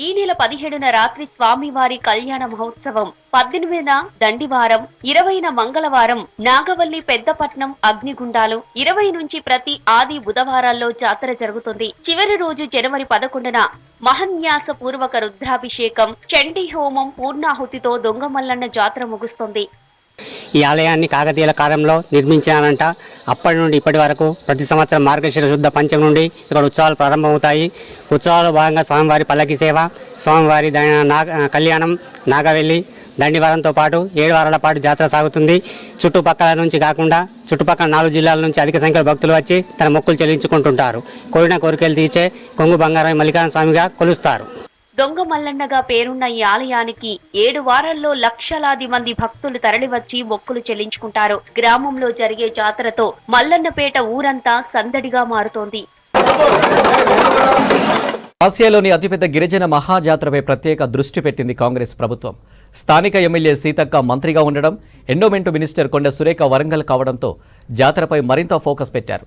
ఈ నెల 17న రాత్రి స్వామివారి కళ్యాణ మహోత్సవం, 18న దండివారం, 20న మంగళవారం నాగవల్లి పెద్దపట్నం అగ్నిగుండాలు, 20 నుంచి ప్రతి ఆది బుధవారాల్లో జాతర జరుగుతుంది. చివరి రోజు జనవరి 11న మహన్యాస పూర్వక రుద్రాభిషేకం, చండీ హోమం, పూర్ణాహుతితో దొంగ మల్లన్న జాతర ముగుస్తుంది. ఈ ఆలయాన్ని కాకతీయుల కాలంలో నిర్మించారంట. అప్పటి నుండి ఇప్పటి వరకు ప్రతి సంవత్సరం మార్గశిర శుద్ధ పంచమి నుండి ఇక్కడ ఉత్సవాలు ప్రారంభమవుతాయి. ఉత్సవాల్లో భాగంగా స్వామివారి పల్లకి సేవ, స్వామివారి కళ్యాణం, నాగవెల్లి, దండివారంతో పాటు 7 వారాల పాటు జాతర సాగుతుంది. చుట్టుపక్కల నుంచి కాకుండా చుట్టుపక్కల 4 జిల్లాల నుంచి అధిక సంఖ్యలో భక్తులు వచ్చి తన మొక్కులు చెల్లించుకుంటుంటారు. కోరిన కోరికలు తీర్చే కొంగు బంగారం మల్లికార్జున స్వామిగా కొలుస్తారు. దొంగ మల్లన్నగా పేరున్న ఈ ఆలయానికి 7 వారాల్లో లక్షలాది మంది భక్తులు తరలివచ్చి మొక్కులు చెల్లించుకుంటారు. గ్రామంలో జరిగే జాతరతో మల్లన్నపేట ఊరంతా సందడిగా మారుతోంది. ఆసియాలోని అతిపెద్ద గిరిజన మహాజాతరపై ప్రత్యేక దృష్టి పెట్టింది కాంగ్రెస్ ప్రభుత్వం. స్థానిక ఎమ్మెల్యే సీతక్క మంత్రిగా ఉండడం, ఎండోమెంట్ మినిస్టర్ కొండ సురేఖ వరంగల్ కావడంతో జాతరపై మరింత ఫోకస్ పెట్టారు.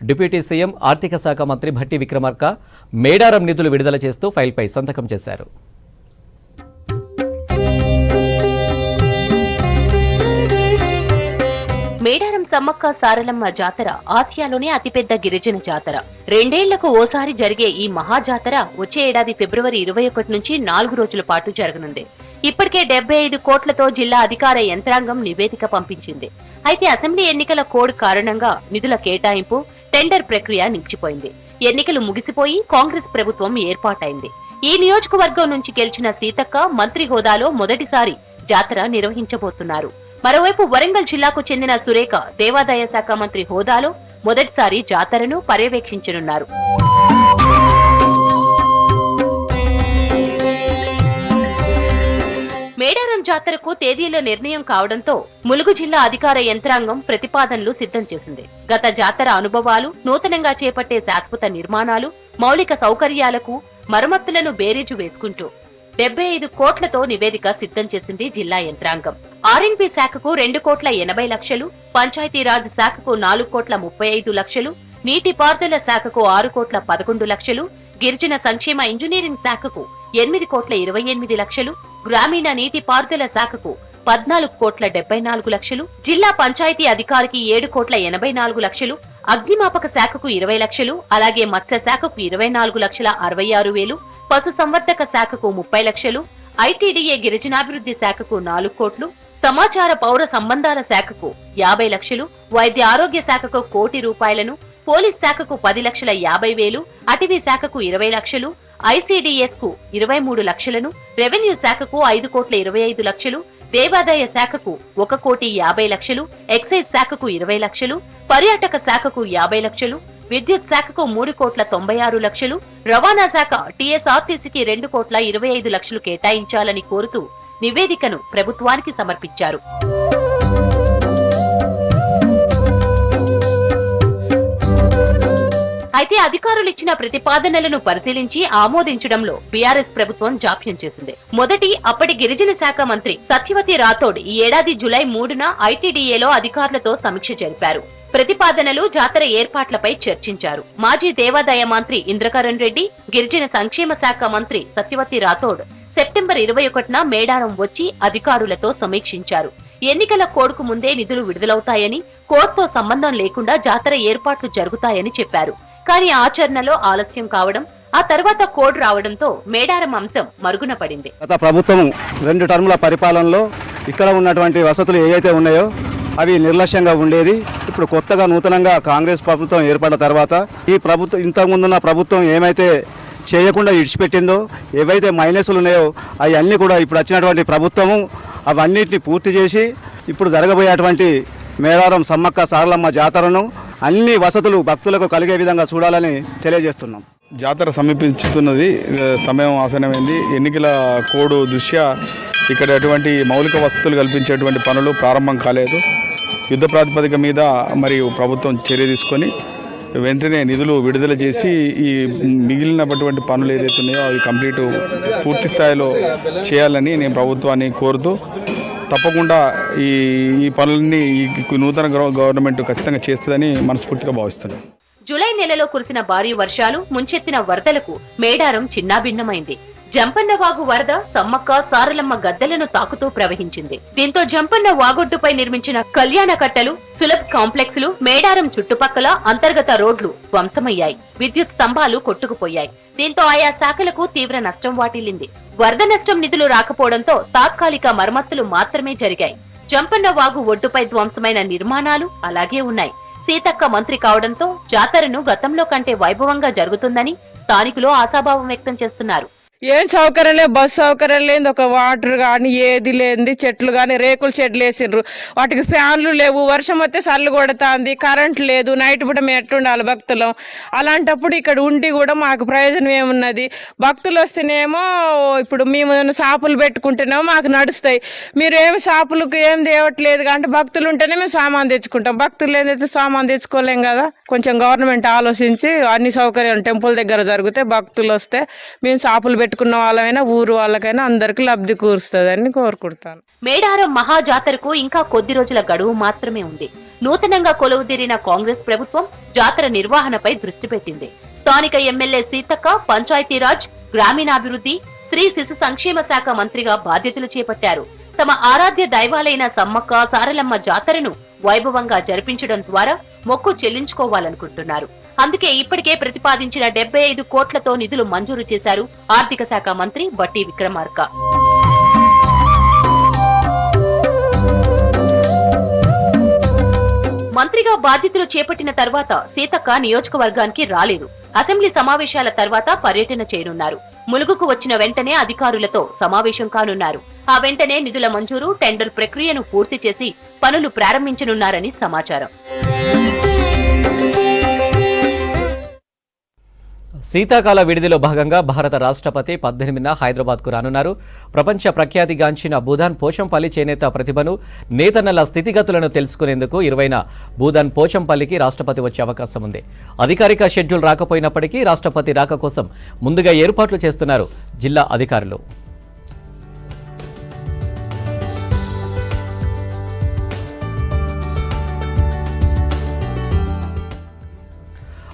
డిప్యూటీ సీఎం ఆర్థిక శాఖ మంత్రి భట్టి విక్రమార్క మేడారం నిధులు విడుదల చేస్తూ ఫైల్పై సంతకం చేశారు. మేడారం సమ్మక్క సారలమ్మ జాతర ఆసియాలోనే అతిపెద్ద గిరిజన జాతర. 2 ఏళ్లకు ఓసారి జరిగే ఈ మహాజాతర వచ్చే ఏడాది ఫిబ్రవరి 21 నుంచి 4 రోజుల పాటు జరగనుంది. ఇప్పటికే 75 కోట్లతో జిల్లా అధికార యంత్రాంగం నివేదిక పంపించింది. అయితే అసెంబ్లీ ఎన్నికల కోడ్ కారణంగా నిధుల కేటాయింపు, టెండర్ ప్రక్రియ నిలిచిపోయింది. ఎన్నికలు ముగిసిపోయి కాంగ్రెస్ ప్రభుత్వం ఏర్పాటైంది. ఈ నియోజకవర్గం నుంచి గెలిచిన సీతక్క మంత్రి హోదాలో మొదటిసారి జాతర నిర్వహించబోతున్నారు. మరోవైపు వరంగల్ జిల్లాకు చెందిన సురేఖ దేవాదాయ శాఖ మంత్రి హోదాలో మొదటిసారి జాతరను పర్యవేక్షించనున్నారు. మేడారం జాతరకు తేదీల నిర్ణయం కావడంతో ములుగు జిల్లా అధికార యంత్రాంగం ప్రతిపాదనలు సిద్ధం చేసింది. గత జాతర అనుభవాలు, నూతనంగా చేపట్టే శాశ్వత నిర్మాణాలు, మౌలిక సౌకర్యాలకు మరమ్మతులను బేరీజు వేసుకుంటూ 75 కోట్లతో నివేదిక సిద్ధం చేసింది జిల్లా యంత్రాంగం. ఆర్ఎన్బి శాఖకు 2,80,00,000, పంచాయతీరాజ్ శాఖకు 4,35,00,000, నీటిపారుదల శాఖకు 6,11,00,000, గిరిజన సంక్షేమ ఇంజనీరింగ్ శాఖకు 8,28,00,000, గ్రామీణ నీటిపారుదల శాఖకు 14,74,00,000, జిల్లా పంచాయతీ అధికారికి 7,84,00,000, అగ్నిమాపక శాఖకు 20 లక్షలు, అలాగే మత్స్య శాఖకు 24,66,000, పశు సంవర్ధక శాఖకు 30 లక్షలు, ఐటీడీఏ గిరిజనాభివృద్ధి శాఖకు 4 కోట్లు, సమాచార పౌర సంబంధాల శాఖకు 50 లక్షలు, వైద్య ఆరోగ్య శాఖకు 1 కోటి రూపాయలను, పోలీస్ శాఖకు 10,50,000, అటవీ శాఖకు 20 లక్షలు, ఐసీడీఎస్ కు 23 లక్షలను, రెవెన్యూ శాఖకు 5,25,00,000, దేవాదాయ శాఖకు 1,50,00,000, ఎక్సైజ్ శాఖకు 20 లక్షలు, పర్యాటక శాఖకు 50 లక్షలు, విద్యుత్ శాఖకు 3,96,00,000, రవాణా శాఖ టీఎస్ఆర్టీసీకి 2,25,00,000 కేటాయించాలని కోరుతూ నివేదికను ప్రభుత్వానికి సమర్పించారు. అయితే అధికారులు ఇచ్చిన ప్రతిపాదనలను పరిశీలించి ఆమోదించడంలో బీఆర్ఎస్ ప్రభుత్వం జాప్యం చేసింది. మొదటి అప్పటి గిరిజన శాఖ మంత్రి సత్యవతి రాథోడ్ ఈ ఏడాది జూలై 3న ఐటీడీఏలో అధికారులతో సమీక్ష జరిపారు. ప్రతిపాదనలు, జాతర ఏర్పాట్లపై చర్చించారు. మాజీ దేవాదాయ మంత్రి ఇంద్రకరణ్ రెడ్డి, గిరిజన సంక్షేమ శాఖ మంత్రి సత్యవతి రాథోడ్ సెప్టెంబర్ 21న మేడారం వచ్చి అధికారులతో సమీక్షించారు. ఎన్నికల కోడ్కు ముందే నిధులు విడుదలవుతాయని, కోడ్తో సంబంధం లేకుండా జాతర ఏర్పాట్లు జరుగుతాయని చెప్పారు. కానీ ఆచరణలో ఆలస్యం కావడం, ఆ తర్వాత కోడ్ రావడంతో మేడారం అంశం మరుగున పడింది. గత ప్రభుత్వం 2 టర్ముల పరిపాలనలో ఇక్కడ ఉన్నటువంటి వసతులు ఏవైతే ఉన్నాయో అవి నిర్లక్ష్యంగా ఉండేది. ఇప్పుడు కొత్తగా నూతనంగా కాంగ్రెస్ ప్రభుత్వం ఏర్పడిన తర్వాత ఈ ప్రభుత్వం ఇంతకుముందున్న ప్రభుత్వం ఏమైతే చేయకుండా విడిచిపెట్టిందో, ఏవైతే మైనస్లు ఉన్నాయో అవన్నీ కూడా ఇప్పుడు వచ్చినటువంటి ప్రభుత్వము అవన్నిటిని పూర్తి చేసి ఇప్పుడు జరగబోయేటువంటి మేడారం సమ్మక్క సారలమ్మ జాతరను అన్ని వసతులు భక్తులకు కలిగే విధంగా చూడాలని తెలియజేస్తున్నాం. జాతర సమీపిస్తున్నది, సమయం ఆసనమైంది. ఎన్నికల కోడ్ దృష్ట్యా ఇక్కడ ఎటువంటి మౌలిక వసతులు కల్పించేటువంటి పనులు ప్రారంభం కాలేదు. యుద్ధ ప్రాతిపదిక మీద మరియు ప్రభుత్వం చర్య తీసుకొని వెంటనే నిధులు విడుదల చేసి ఈ మిగిలినటువంటి పనులు ఏదైతే ఉన్నాయో అవి పూర్తి స్థాయిలో చేయాలని నేను ప్రభుత్వాన్ని కోరుతూ, తప్పకుండా ఈ పనులన్నీ ఈ నూతన గవర్నమెంట్ ఖచ్చితంగా చేస్తుందని మనస్ఫూర్తిగా భావిస్తున్నాను. జూలై నెలలో కురిసిన భారీ వర్షాలు, ముంచెత్తిన వరదలకు మేడారం చిన్నాభిన్నమైంది. జంపన్న వాగు వరద సమ్మక్క సారలమ్మ గద్దెలను తాకుతూ ప్రవహించింది. దీంతో జంపన్న వాగొడ్డుపై నిర్మించిన కళ్యాణ కట్టలు, సులభ్ కాంప్లెక్స్లు, మేడారం చుట్టుపక్కల అంతర్గత రోడ్లు ధ్వంసమయ్యాయి. విద్యుత్ స్తంభాలు కొట్టుకుపోయాయి. దీంతో ఆయా శాఖలకు తీవ్ర నష్టం వాటిల్లింది. వరద నష్టం నిధులు రాకపోవడంతో తాత్కాలిక మరమ్మతులు మాత్రమే జరిగాయి. జంపన్న వాగు ఒడ్డుపై ధ్వంసమైన నిర్మాణాలు అలాగే ఉన్నాయి. సీతక్క మంత్రి కావడంతో జాతరను గతంలో కంటే వైభవంగా జరుగుతుందని స్థానికులు ఆశాభావం వ్యక్తం చేస్తున్నారు. ఏం సౌకర్యం లేదు, బస్సు సౌకర్యం లేదు, ఒక వాటర్ కానీ ఏది లేనిది, చెట్లు కానీ రేకుల షెడ్లు వేసిండ్రు, వాటికి ఫ్యాన్లు లేవు, వర్షం వస్తే సల్లు కొడుతుంది, కరెంట్ లేదు, నైట్ పూట మేము ఎట్టుండాలి భక్తులం. అలాంటప్పుడు ఇక్కడ ఉండి కూడా మాకు ప్రయోజనం ఏమున్నది? భక్తులు వస్తేనేమో ఇప్పుడు మేము షాపులు పెట్టుకుంటేనేమో మాకు నడుస్తాయి, మీరు ఏమి షాపులకు ఏం తేవట్లేదు అంటే భక్తులు ఉంటేనే మేము సామాన్ తెచ్చుకుంటాం, భక్తులు ఏంటైతే సామాన్ తెచ్చుకోలేం కదా. కొంచెం గవర్నమెంట్ ఆలోచించి అన్ని సౌకర్యాలు టెంపుల్ దగ్గర జరిగితే భక్తులు వస్తే మేము షాపులు పెట్టుకున్న వాళ్ళమైనా ఊరు వాళ్ళకైనా అందరికి లబ్ధి కూరుస్తుందని కోరుకుంటాను. మేడారం మహాజాతరకు ఇంకా కొద్ది రోజుల గడువు మాత్రమే ఉంది. నూతనంగా కొలువుదీరిన కాంగ్రెస్ ప్రభుత్వం జాతర నిర్వహణపై దృష్టి పెట్టింది. స్థానిక ఎమ్మెల్యే సీతక్క పంచాయతీరాజ్, గ్రామీణాభివృద్ధి, స్త్రీ శిశు సంక్షేమ శాఖ మంత్రిగా బాధ్యతలు చేపట్టారు. తమ ఆరాధ్య దైవాలైన సమ్మక్క సారలమ్మ జాతరను వైభవంగా జరిపించడం ద్వారా మొక్కు చెల్లించుకోవాలనుకుంటున్నారు. అందుకే ఇప్పటికే ప్రతిపాదించిన 75 కోట్లతో నిధులు మంజూరు చేశారు ఆర్థిక శాఖ మంత్రి బట్టి విక్రమార్క. మంత్రిగా బాధ్యతలు చేపట్టిన తర్వాత సీతక్క నియోజకవర్గానికి రాలేదు. అసెంబ్లీ సమావేశాల తర్వాత పర్యటన చేయనున్నారు. ములుగుకు వచ్చిన వెంటనే అధికారులతో సమావేశం కానున్నారు. ఆ వెంటనే నిధుల మంజూరు, టెండర్ ప్రక్రియను పూర్తి చేసి పనులు ప్రారంభించనున్నారని సమాచారం. శీతాకాల విడిదిలో భాగంగా భారత రాష్ట్రపతి 18న హైదరాబాద్కు రానున్నారు. ప్రపంచ ప్రఖ్యాతిగాంచిన భూదాన్ పోచంపల్లి చేనేత ప్రతిభను, నేతన్నల స్థితిగతులను తెలుసుకునేందుకు 20న భూదాన్ పోచంపల్లికి రాష్ట్రపతి వచ్చే అవకాశం ఉంది. అధికారిక షెడ్యూల్ రాకపోయినప్పటికీ రాష్ట్రపతి రాక కోసం ముందుగా ఏర్పాట్లు చేస్తున్నారు జిల్లా అధికారులు.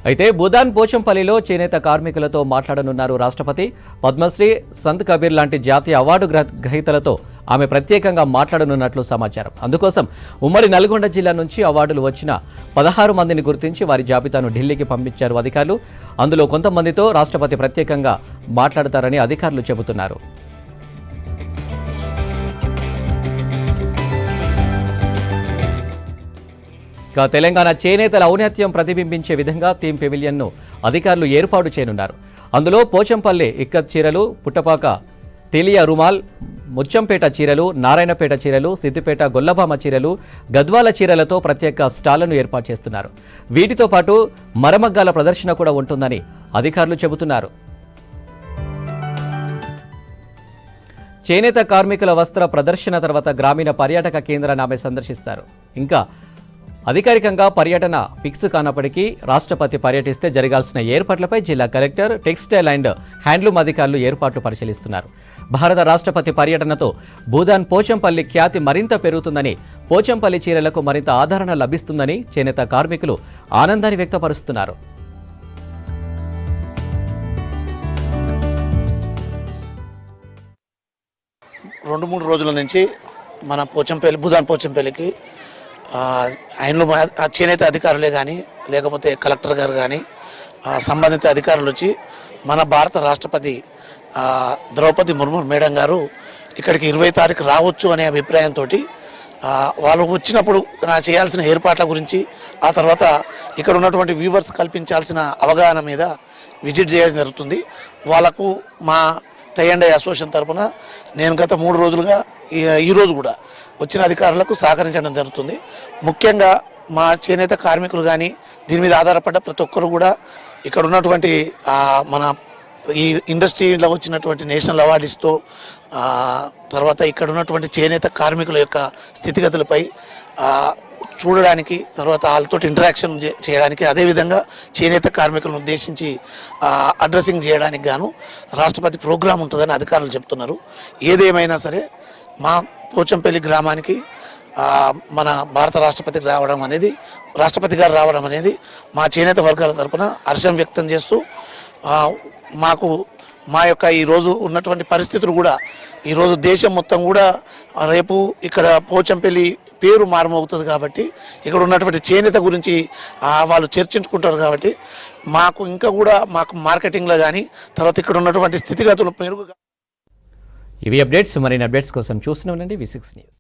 అయితే భూదాన్ పోచంపల్లిలో చేనేత కార్మికులతో మాట్లాడనున్నారు రాష్ట్రపతి. పద్మశ్రీ, సంత్ కబీర్ లాంటి జాతీయ అవార్డు గ్రహీతలతో ఆమె ప్రత్యేకంగా మాట్లాడనున్నట్లు సమాచారం. అందుకోసం ఉమ్మడి నల్గొండ జిల్లా నుంచి అవార్డులు వచ్చిన 16 మందిని గుర్తించి వారి జాబితాను ఢిల్లీకి పంపించారు అధికారులు. అందులో కొంతమందితో రాష్ట్రపతి ప్రత్యేకంగా మాట్లాడతారని అధికారులు చెబుతున్నారు. తెలంగాణ చేనేతల ఔన్నత్యం ప్రతిబింబించే విధంగా థీమ్ పెవిలియన్ను అధికారులు ఏర్పాటు చేయనున్నారు. అందులో పోచంపల్లి ఇక్కత్ చీరలు, పుట్టపాక తెలియ రుమాల్, ముచ్చంపేట చీరలు, నారాయణపేట చీరలు, సిద్దిపేట గొల్లభామ చీరలు, గద్వాల చీరలతో ప్రత్యేక స్టాళ్లను ఏర్పాటు చేస్తున్నారు. వీటితో పాటు మరమగ్గాల ప్రదర్శన కూడా ఉంటుందని అధికారులు చెబుతున్నారు. చేనేత కార్మికుల వస్త్ర ప్రదర్శన తర్వాత గ్రామీణ పర్యాటక కేంద్రాన్ని ఆమె సందర్శిస్తారు. ఇంకా అధికారికంగా పర్యటన ఫిక్స్ కానప్పటికీ రాష్ట్రపతి పర్యటిస్తే జరగాల్సిన ఏర్పాట్లపై జిల్లా కలెక్టర్, టెక్స్టైల్ అండ్ హ్యాండ్లూమ్ అధికారులు ఏర్పాట్లు పరిశీలిస్తున్నారు. భారత రాష్ట్రపతి పర్యటనతో భూదాన్ పోచంపల్లి ఖ్యాతి మరింత పెరుగుతుందని, పోచంపల్లి చీరలకు మరింత ఆదరణ లభిస్తుందని చేనేత కార్మికులు ఆనందాన్ని వ్యక్తపరుస్తున్నారు. రెండు మూడు రోజుల నుంచి మన భూదాన్ పోచంపల్లికి ఆయనలో చేనేత అధికారులే కానీ, లేకపోతే కలెక్టర్ గారు కానీ, సంబంధిత అధికారులు వచ్చి మన భారత రాష్ట్రపతి ద్రౌపది ముర్ము మేడం గారు ఇక్కడికి 20 తారీఖు రావచ్చు అనే అభిప్రాయంతో వాళ్ళు వచ్చినప్పుడు చేయాల్సిన ఏర్పాట్ల గురించి, ఆ తర్వాత ఇక్కడ ఉన్నటువంటి వ్యూవర్స్ కల్పించాల్సిన అవగాహన మీద విజిట్ చేయడం జరుగుతుంది. వాళ్ళకు మా టై అండ్ డై అసోసియేషన్ తరఫున నేను గత 3 రోజులుగా ఈరోజు కూడా వచ్చిన అధికారులకు సహకరించడం జరుగుతుంది. ముఖ్యంగా మా చేనేత కార్మికులు కానీ, దీని మీద ఆధారపడ్డ ప్రతి ఒక్కరు కూడా ఇక్కడ ఉన్నటువంటి మన ఈ ఇండస్ట్రీలో వచ్చినటువంటి నేషనల్ అవార్డ్స్తో, తర్వాత ఇక్కడ ఉన్నటువంటి చేనేత కార్మికుల యొక్క స్థితిగతులపై చూడడానికి, తర్వాత వాళ్ళతో ఇంటరాక్షన్ చేయడానికి, అదేవిధంగా చేనేత కార్మికులను ఉద్దేశించి అడ్రస్సింగ్ చేయడానికి గాను రాష్ట్రపతి ప్రోగ్రాం ఉంటుందని అధికారులు చెప్తున్నారు. ఏదేమైనా సరే మా పోచంపల్లి గ్రామానికి మన భారత రాష్ట్రపతి గారు రావడం అనేది మా చేనేత వర్గాల తరపున హర్షం వ్యక్తం చేస్తూ, మాకు మా యొక్క ఈరోజు ఉన్నటువంటి పరిస్థితులు కూడా, ఈరోజు దేశం మొత్తం కూడా రేపు ఇక్కడ పోచంపల్లి పేరు మారుమోగుతుంది కాబట్టి, ఇక్కడ ఉన్నటువంటి చేనేత గురించి వాళ్ళు చర్చించుకుంటారు కాబట్టి, మాకు ఇంకా కూడా మాకు మార్కెటింగ్లో కానీ, తర్వాత ఇక్కడ ఉన్నటువంటి స్థితిగతులు మెరుగుగా. ఇవి అప్డేట్స్. మరిన్ని అప్డేట్స్ కోసం చూస్తూనే ఉండండి V6 న్యూస్.